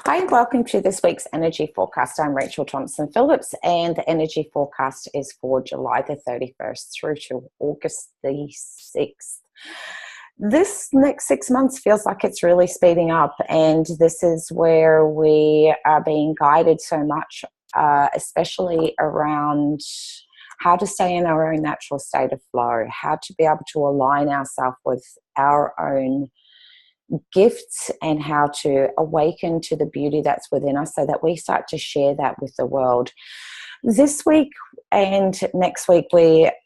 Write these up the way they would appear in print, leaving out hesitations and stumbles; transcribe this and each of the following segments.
Hi, and welcome to this week's energy forecast. I'm Rachael Thompson Phillips, and the energy forecast is for July the 31st through to August the 6th. This next 6 months feels like it's really speeding up, and this is where we are being guided so much, especially around how to stay in our own natural state of flow, how to be able to align ourselves with our own gifts and how to awaken to the beauty that's within us so that we start to share that with the world. This week and next week,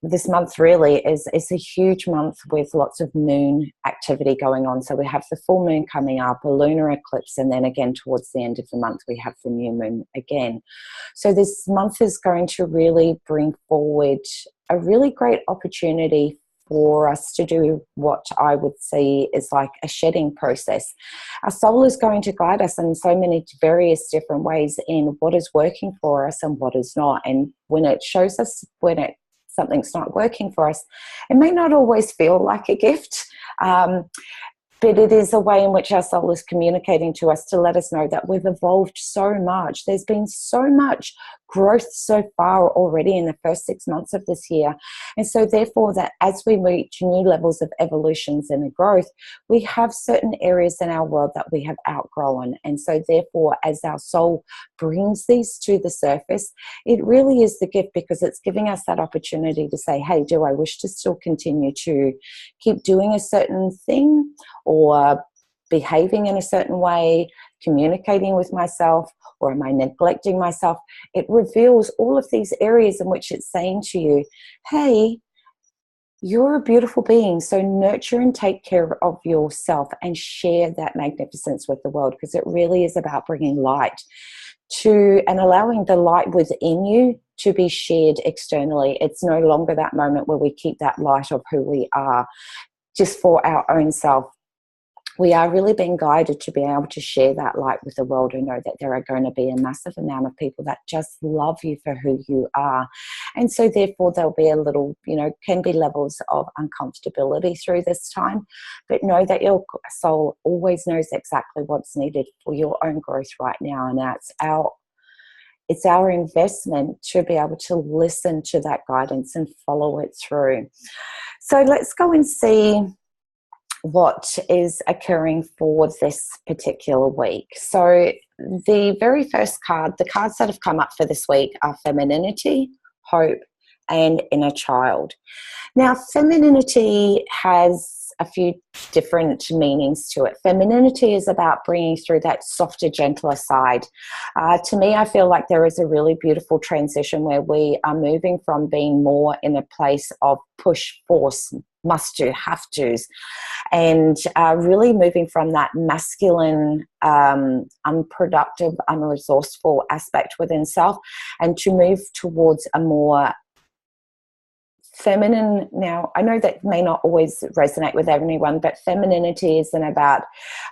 this month really is a huge month with lots of moon activity going on. So we have the full moon coming up, a lunar eclipse, and then again towards the end of the month we have the new moon again. So this month is going to really bring forward a really great opportunity for us to do what I would see is like a shedding process. Our soul is going to guide us in so many various different ways in what is working for us and what is not. And when it shows us something's not working for us, it may not always feel like a gift, but it is a way in which our soul is communicating to us to let us know that we've evolved so much. There's been so much growth so far already in the first 6 months of this year. And so therefore that as we reach new levels of evolutions and growth, we have certain areas in our world that we have outgrown. And so therefore, as our soul brings these to the surface, it really is the gift because it's giving us that opportunity to say, hey, do I wish to still continue to keep doing a certain thing or behaving in a certain way, communicating with myself, or am I neglecting myself? It reveals all of these areas in which it's saying to you, hey, you're a beautiful being, so nurture and take care of yourself and share that magnificence with the world, because it really is about bringing light to and allowing the light within you to be shared externally. It's no longer that moment where we keep that light of who we are just for our own self. We are really being guided to be able to share that light with the world and know that there are going to be a massive amount of people that just love you for who you are. And so therefore there'll be a little, can be levels of uncomfortability through this time, but know that your soul always knows exactly what's needed for your own growth right now. And it's our investment to be able to listen to that guidance and follow it through. So let's go and see what is occurring for this particular week. So the very first card, the cards that have come up for this week are femininity, hope, and inner child. Now, femininity has a few different meanings to it. Femininity is about bringing through that softer, gentler side. To me, I feel like there is a really beautiful transition where we are moving from being more in a place of push, force, must do, have to's, and really moving from that masculine, unproductive, unresourceful aspect within self, and to move towards a more feminine. Now, I know that may not always resonate with everyone, but femininity isn't about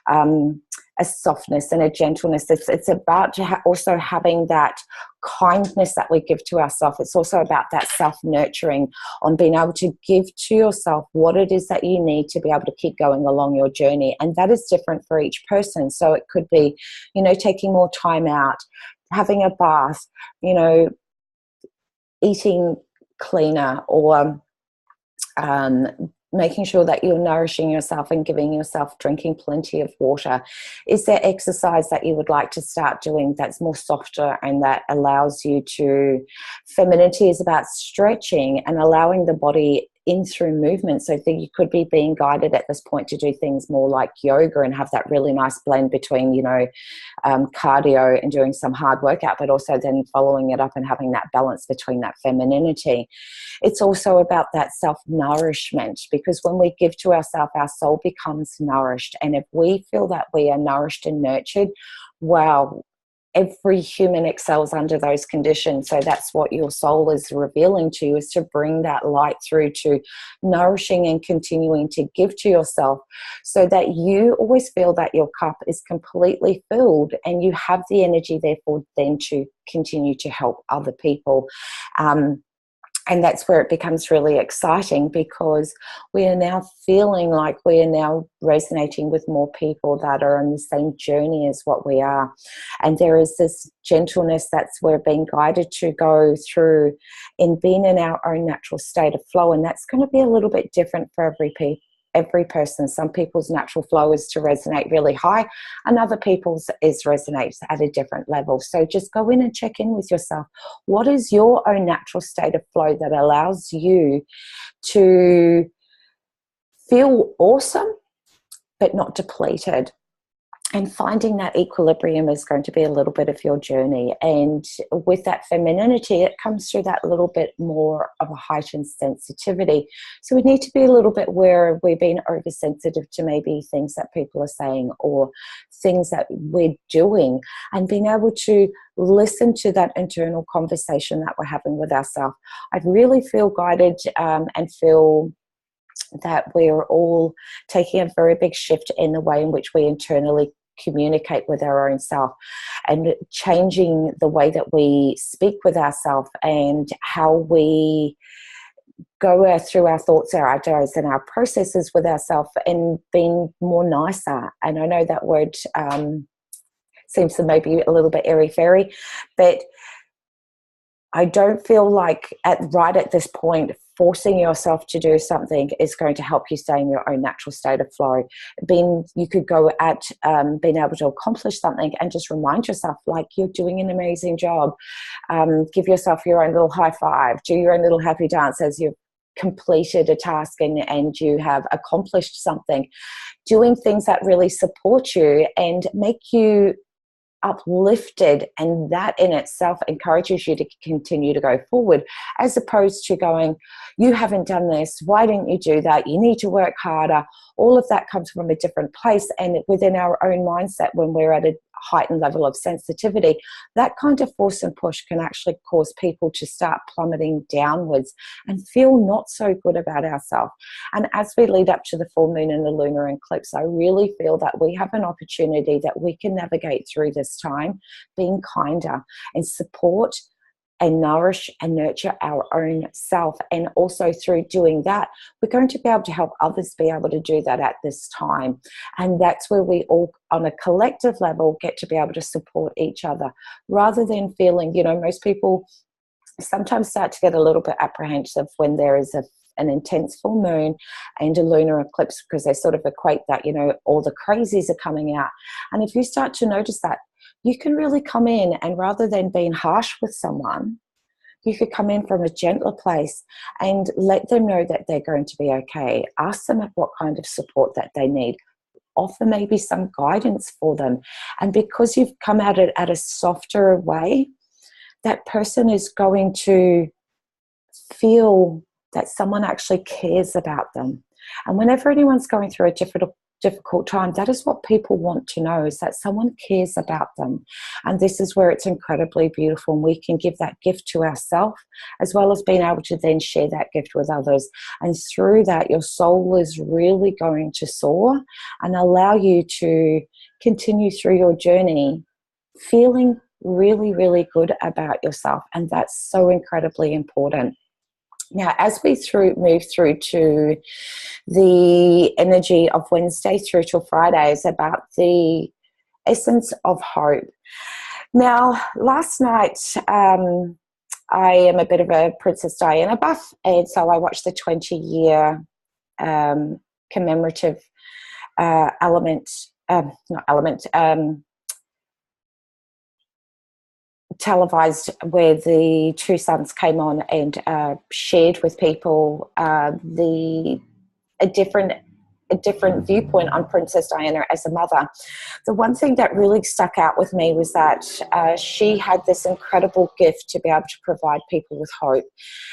a softness and a gentleness. It's about also having that kindness that we give to ourselves. It's also about that self-nurturing, on being able to give to yourself what it is that you need to be able to keep going along your journey. And that is different for each person. So it could be, taking more time out, having a bath, eating cleaner, or making sure that you're nourishing yourself and giving yourself drinking plenty of water. Is there exercise that you would like to start doing that's more softer and that allows you to, femininity is about stretching and allowing the body in through movement. So I think you could be being guided at this point to do things more like yoga and have that really nice blend between, cardio and doing some hard workout, but also then following it up and having that balance between that femininity. It's also about that self-nourishment, because when we give to ourselves, our soul becomes nourished. And if we feel that we are nourished and nurtured, wow, every human excels under those conditions. So that's what your soul is revealing to you, is to bring that light through to nourishing and continuing to give to yourself, so that you always feel that your cup is completely filled and you have the energy therefore then to continue to help other people. And that's where it becomes really exciting, because we are now feeling like we are now resonating with more people that are on the same journey as what we are. And there is this gentleness that's we're being guided to go through in being in our own natural state of flow. And that's going to be a little bit different for every person. Some people's natural flow is to resonate really high, and other people's is resonates at a different level. So just go in and check in with yourself. What is your own natural state of flow that allows you to feel awesome but not depleted? And finding that equilibrium is going to be a little bit of your journey. And with that femininity, it comes through that little bit more of a heightened sensitivity. So we need to be a little bit where we're being oversensitive to maybe things that people are saying or things that we're doing, and being able to listen to that internal conversation that we're having with ourselves. I really feel guided and feel that we're all taking a very big shift in the way in which we internally communicate with our own self, and changing the way that we speak with ourselves and how we go through our thoughts, our ideas, and our processes with ourselves, and being more nicer. And I know that word seems to maybe a little bit airy-fairy, but I don't feel like right at this point, forcing yourself to do something is going to help you stay in your own natural state of flow. You could go at being able to accomplish something and just remind yourself, like, you're doing an amazing job. Give yourself your own little high five. Do your own little happy dance as you've completed a task and you have accomplished something. Doing things that really support you and make you uplifted, and that in itself encourages you to continue to go forward, as opposed to going, you haven't done this, why didn't you do that, you need to work harder. All of that comes from a different place, and within our own mindset, when we're at a heightened level of sensitivity, that kind of force and push can actually cause people to start plummeting downwards and feel not so good about ourselves. And as we lead up to the full moon and the lunar eclipse, I really feel that we have an opportunity that we can navigate through this time being kinder and support and nourish and nurture our own self. And also through doing that, we're going to be able to help others be able to do that at this time. And that's where we all, on a collective level, get to be able to support each other, rather than feeling, most people sometimes start to get a little bit apprehensive when there is an intense full moon and a lunar eclipse, because they sort of equate that, all the crazies are coming out. And if you start to notice that, you can really come in, and rather than being harsh with someone, you could come in from a gentler place and let them know that they're going to be okay. Ask them what kind of support that they need. Offer maybe some guidance for them. And because you've come at it at a softer way, that person is going to feel that someone actually cares about them. And whenever anyone's going through a difficult time, that is what people want to know, is that someone cares about them. And this is where it's incredibly beautiful, and we can give that gift to ourselves, as well as being able to then share that gift with others. And through that, your soul is really going to soar and allow you to continue through your journey feeling really, really good about yourself. And that's so incredibly important. Now, as we move through to the energy of Wednesday through till Friday, is about the essence of hope. Now, last night, I am a bit of a Princess Diana buff, and so I watched the 20-year commemorative televised, where the two sons came on and shared with people a different viewpoint on Princess Diana as a mother. The one thing that really stuck out with me was that she had this incredible gift to be able to provide people with hope.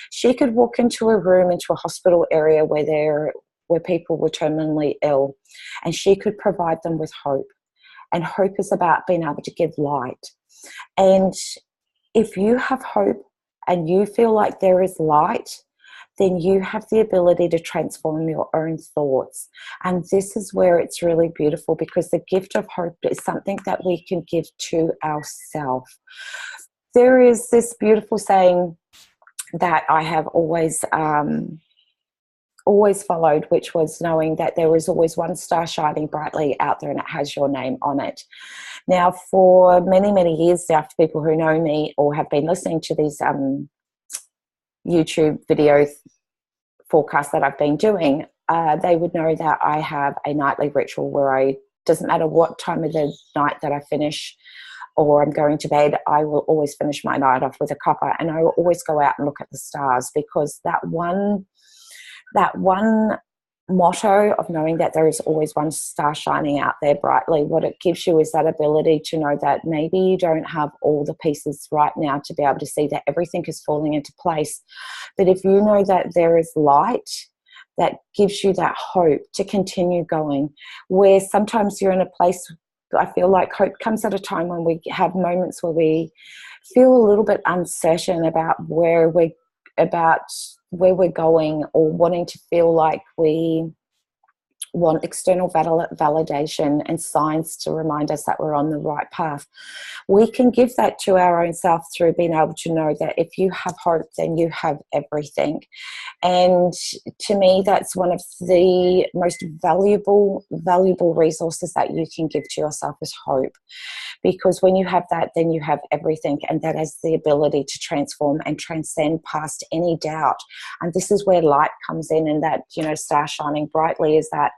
She could walk into a room, into a hospital area where people were terminally ill, and she could provide them with hope. And hope is about being able to give light. And if you have hope and you feel like there is light, then you have the ability to transform your own thoughts. And this is where it's really beautiful, because the gift of hope is something that we can give to ourselves. There is this beautiful saying, that I have always followed, which was knowing that there is always one star shining brightly out there and it has your name on it. Now, for many, many years now, for people who know me or have been listening to these YouTube videos forecasts that I've been doing, they would know that I have a nightly ritual where doesn't matter what time of the night that I finish or I'm going to bed, I will always finish my night off with a cuppa, and I will always go out and look at the stars, because that one motto of knowing that there is always one star shining out there brightly, what it gives you is that ability to know that maybe you don't have all the pieces right now to be able to see that everything is falling into place. But if you know that there is light, that gives you that hope to continue going, where sometimes you're in a place, I feel like hope comes at a time when we have moments where we feel a little bit uncertain about where we're going, or wanting to feel like we want external validation and signs to remind us that we're on the right path. We can give that to our own self through being able to know that if you have hope, then you have everything. And to me, that's one of the most valuable resources that you can give to yourself, is hope. Because when you have that, then you have everything, and that has the ability to transform and transcend past any doubt. And this is where light comes in, and that, star shining brightly, is that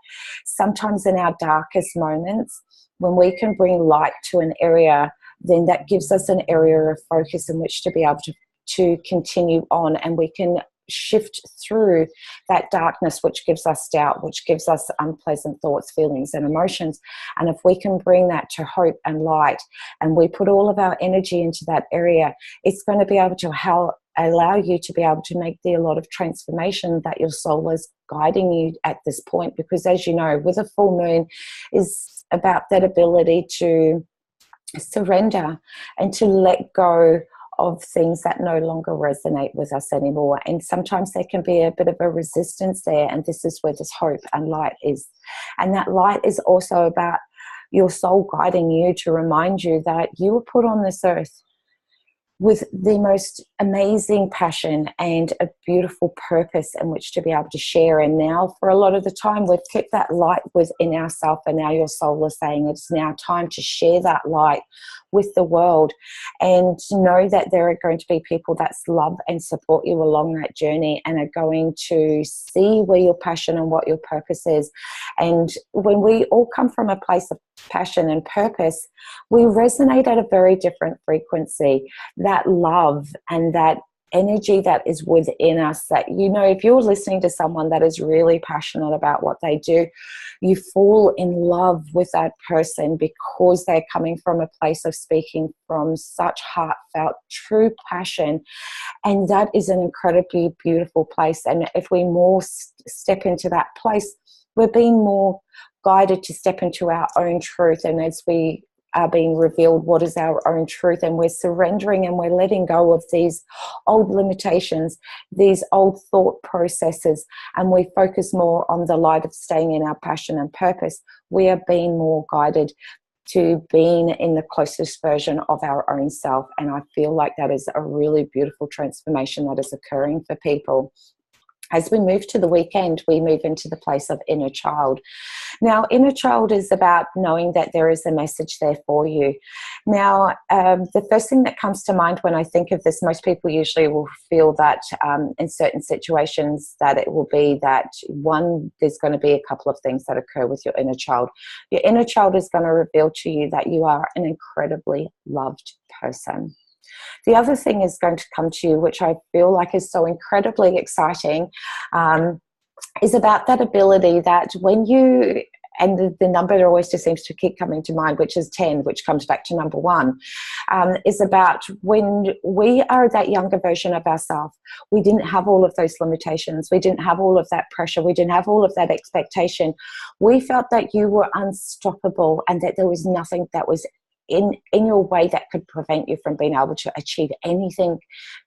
sometimes in our darkest moments, when we can bring light to an area, then that gives us an area of focus in which to be able to continue on, and we can shift through that darkness, which gives us doubt, which gives us unpleasant thoughts, feelings, and emotions. And if we can bring that to hope and light, and we put all of our energy into that area, it's going to be able to allow you to be able to make a lot of transformation that your soul is guiding you at this point. Because as you know, with a full moon is about that ability to surrender and to let go of things that no longer resonate with us anymore. And sometimes there can be a bit of a resistance there, and this is where this hope and light is. And that light is also about your soul guiding you to remind you that you were put on this earth with the most amazing passion and a beautiful purpose in which to be able to share. And now, for a lot of the time, we've kept that light within ourselves, and now your soul is saying it's now time to share that light with the world, and to know that there are going to be people that love and support you along that journey, and are going to see where your passion and what your purpose is. And when we all come from a place of passion and purpose, we resonate at a very different frequency. That love and that energy that is within us, that, if you're listening to someone that is really passionate about what they do, you fall in love with that person because they're coming from a place of speaking from such heartfelt, true passion. And that is an incredibly beautiful place. And if we more step into that place, we're being more guided to step into our own truth. And as we are being revealed what is our own truth, and we're surrendering and we're letting go of these old limitations, these old thought processes, and we focus more on the light of staying in our passion and purpose, we are being more guided to being in the closest version of our own self. And I feel like that is a really beautiful transformation that is occurring for people. As we move to the weekend, we move into the place of inner child. Now, inner child is about knowing that there is a message there for you. Now, the first thing that comes to mind when I think of this, most people usually will feel that in certain situations that it will be that, one, there's going to be a couple of things that occur with your inner child. Your inner child is going to reveal to you that you are an incredibly loved person. The other thing is going to come to you, which I feel like is so incredibly exciting, is about that ability that when you, and the number that always just seems to keep coming to mind, which is 10, which comes back to number 1, is about when we are that younger version of ourselves. We didn't have all of those limitations. We didn't have all of that pressure. We didn't have all of that expectation. We felt that you were unstoppable and that there was nothing that was in your way that could prevent you from being able to achieve anything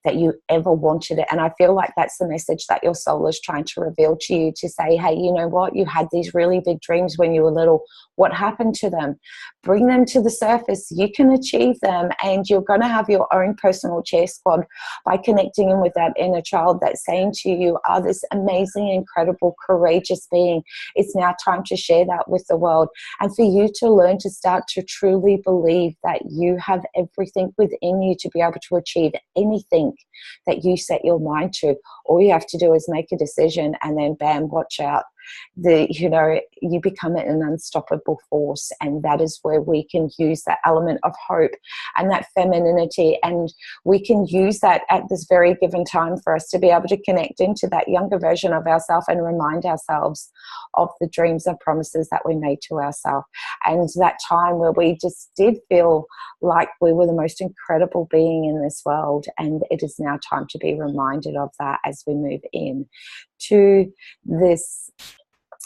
that you ever wanted it. And I feel like that's the message that your soul is trying to reveal to you, to say, hey, you know what? You had these really big dreams when you were little. What happened to them? Bring them to the surface. You can achieve them, and you're going to have your own personal cheer squad by connecting in with that inner child that's saying to you, you are this amazing, incredible, courageous being. It's now time to share that with the world, and for you to learn to start to truly believe that you have everything within you to be able to achieve anything that you set your mind to. All you have to do is make a decision, and then bam, watch out. You become an unstoppable force, and that is where we can use that element of hope and that femininity, and we can use that at this very given time for us to be able to connect into that younger version of ourselves and remind ourselves of the dreams and promises that we made to ourselves, and that time where we just did feel like we were the most incredible being in this world. And it is now time to be reminded of that as we move in to this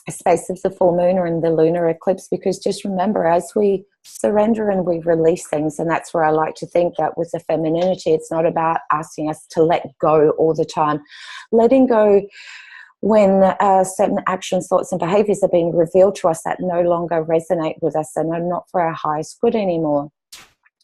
space of the full moon or in the lunar eclipse, because just remember, as we surrender and we release things, and that's where I like to think that with the femininity, it's not about asking us to let go all the time. Letting go when certain actions, thoughts and behaviors are being revealed to us that no longer resonate with us and are not for our highest good anymore.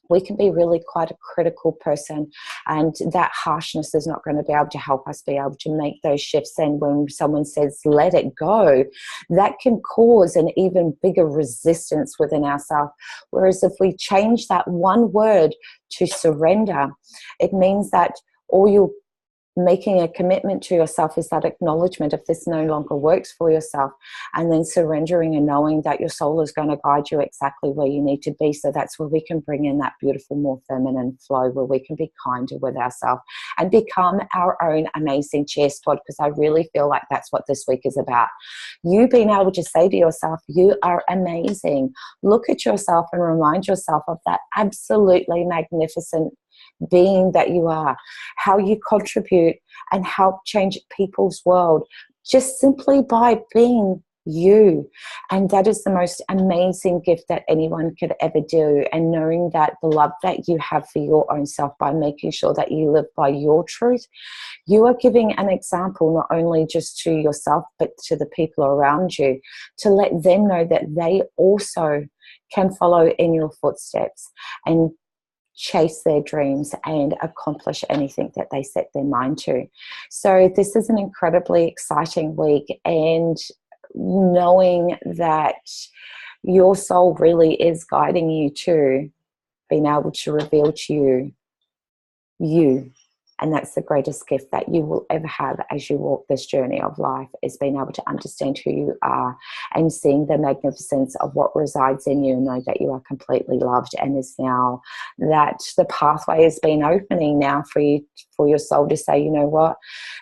We can be really quite a critical person, and that harshness is not going to be able to help us be able to make those shifts. And when someone says let it go, that can cause an even bigger resistance within ourselves. Whereas if we change that one word to surrender, it means that all you're making a commitment to yourself is that acknowledgement if this no longer works for yourself, and then surrendering and knowing that your soul is going to guide you exactly where you need to be. So that's where we can bring in that beautiful, more feminine flow, where we can be kinder with ourselves and become our own amazing cheer squad, because I really feel like that's what this week is about. You being able to say to yourself, you are amazing. Look at yourself and remind yourself of that absolutely magnificent being that you are, how you contribute and help change people's world just simply by being you. And that is the most amazing gift that anyone could ever do. And knowing that the love that you have for your own self, by making sure that you live by your truth, you are giving an example not only just to yourself but to the people around you, to let them know that they also can follow in your footsteps and chase their dreams and accomplish anything that they set their mind to. So this is an incredibly exciting week, and knowing that your soul really is guiding you to being able to reveal to you. And that's the greatest gift that you will ever have as you walk this journey of life, is being able to understand who you are and seeing the magnificence of what resides in you, and know that you are completely loved. And is now that the pathway has been opening now for you, for your soul to say, you know what,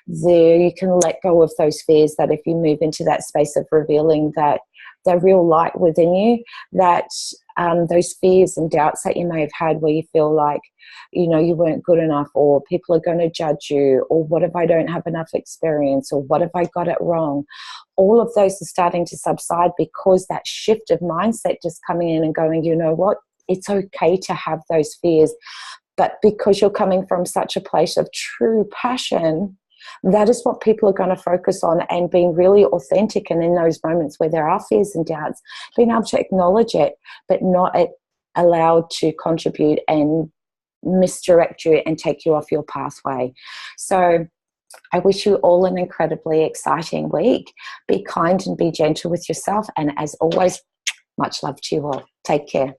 there, you can let go of those fears, that if you move into that space of revealing that the real light within you, that those fears and doubts that you may have had, where you feel like, you know, you weren't good enough, or people are going to judge you, or what if I don't have enough experience, or what if I got it wrong, all of those are starting to subside, because that shift of mindset just coming in and going, you know what, it's okay to have those fears, but because you're coming from such a place of true passion, that is what people are going to focus on, and being really authentic. And in those moments where there are fears and doubts, being able to acknowledge it, but not allowed to contribute and misdirect you and take you off your pathway. So I wish you all an incredibly exciting week. Be kind and be gentle with yourself. And as always, much love to you all. Take care.